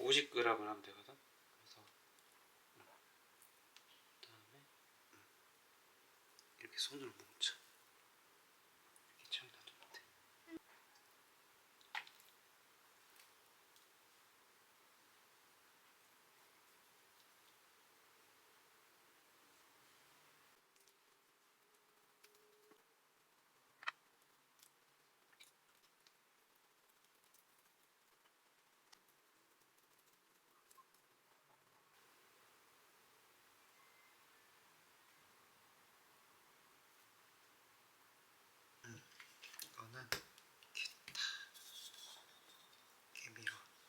50g을 하면 되거든. 그래서 그다음에 이렇게 손으로 뭉쳐. 이렇게 쳐 놔두면 돼. 이거는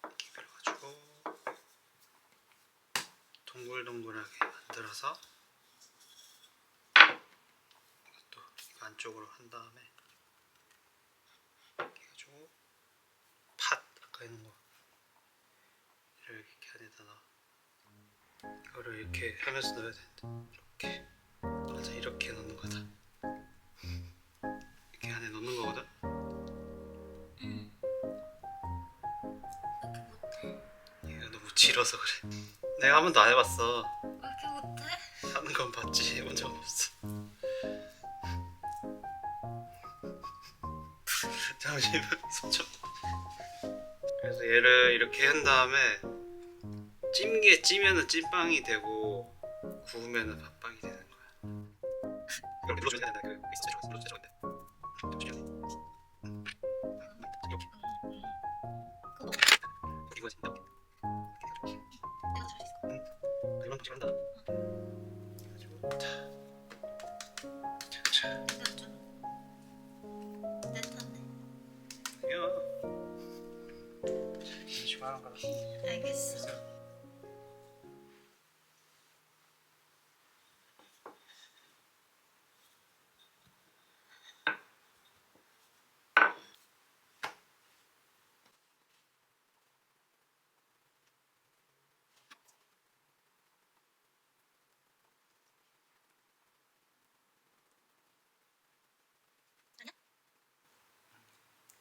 이렇게 밀어가지고 동글동글하게 만들어서 이것도 이거 안쪽으로 한 다음에 이렇게 해가지고 팥 아까 해놓은 거 이렇게 안에다 넣어. 이거를 이렇게 하면서 넣어야 되는데 이렇게 맞아 이렇게 넣는 거다. 이렇게 안에 넣는 거거든. 얘가 너무 질어서 그래. 내가 한 번도 안 해봤어. 왜 이렇게 못해? 하는 건 봤지 해본 적은 없어. 잠시만 손 좀. 그래서 얘를 이렇게 한 다음에 찌면은 찐빵이 되고 구우면은 밥빵이 되는 거야. 이걸 눌러줘야 된다. 그 있어 눌러줘야 돼. 이거 진짜 내가 잘 있어. 이런 거 한다. 내가 좀내 탓네. 야, 이거 하는 거다. 알겠어.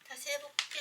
다시 해볼게.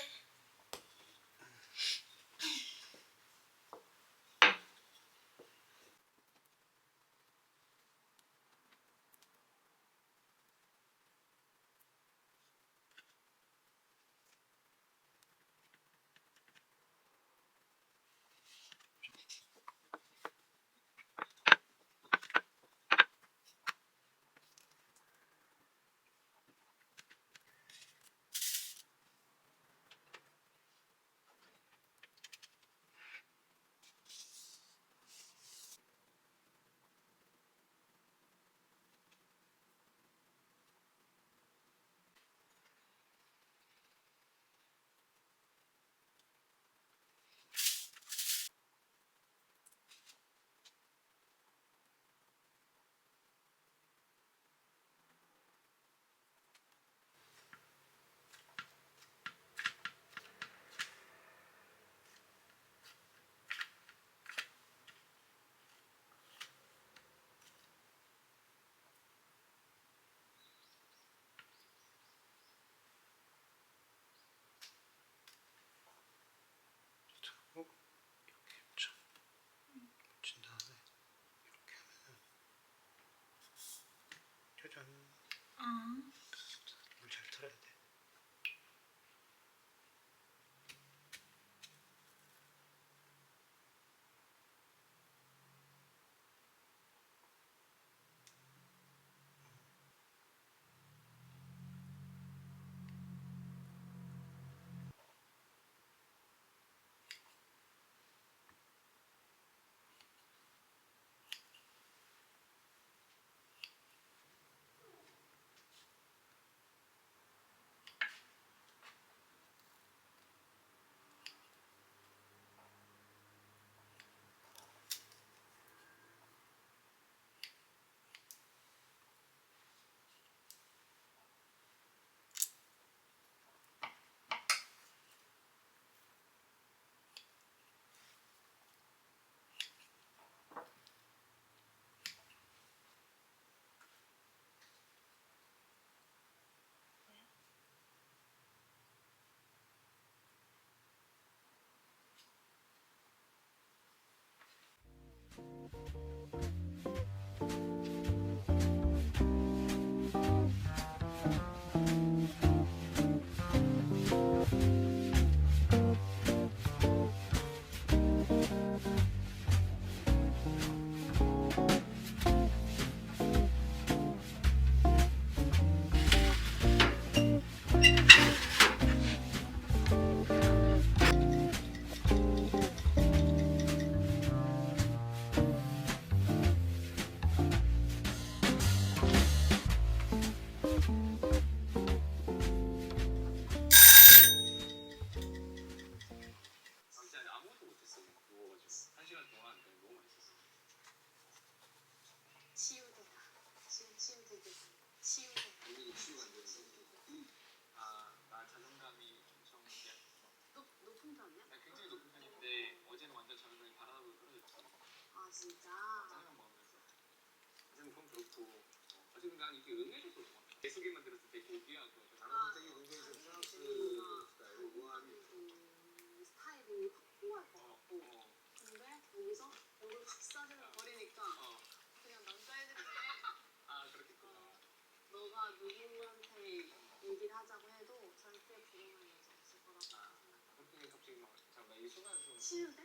이렇게 묻혀. 묻힌 다음에 이렇게 하면은 짜잔. 물 잘 털어야 돼. 진짜 아무것도 못했어. 누워가지고 1시간 동안 그냥 너무 맛있었어. 치유되다. 치유되게. 치유되다. 오늘도 치유가 안 되는 거. 나 자존감이 엄청 높았어. 높은 편이야? 나 굉장히 높은 편인데 어제는 완전 자존감이 바닥으로 떨어졌어. 아 진짜. 짜증 먹으면서. 어제는 그건 그렇고 어제는 난 이렇게 응애줬거든. 내 소개만 들었을 때 고귀하고 다른 선생님 굉장히 좀 프랑스 스타일 우아함이 스타일이 확 통할 것 같고. 어. 근데 여기서 얼굴 확 싸지는 버리니까 그냥 남자애들인데 그렇겠구나. 너가 누구한테 얘기를 하자고 해도 절대 불행한 여자 없을 거라고 생각해. 그렇게 갑자기 막 잠깐만 이 순간 좀 치유돼.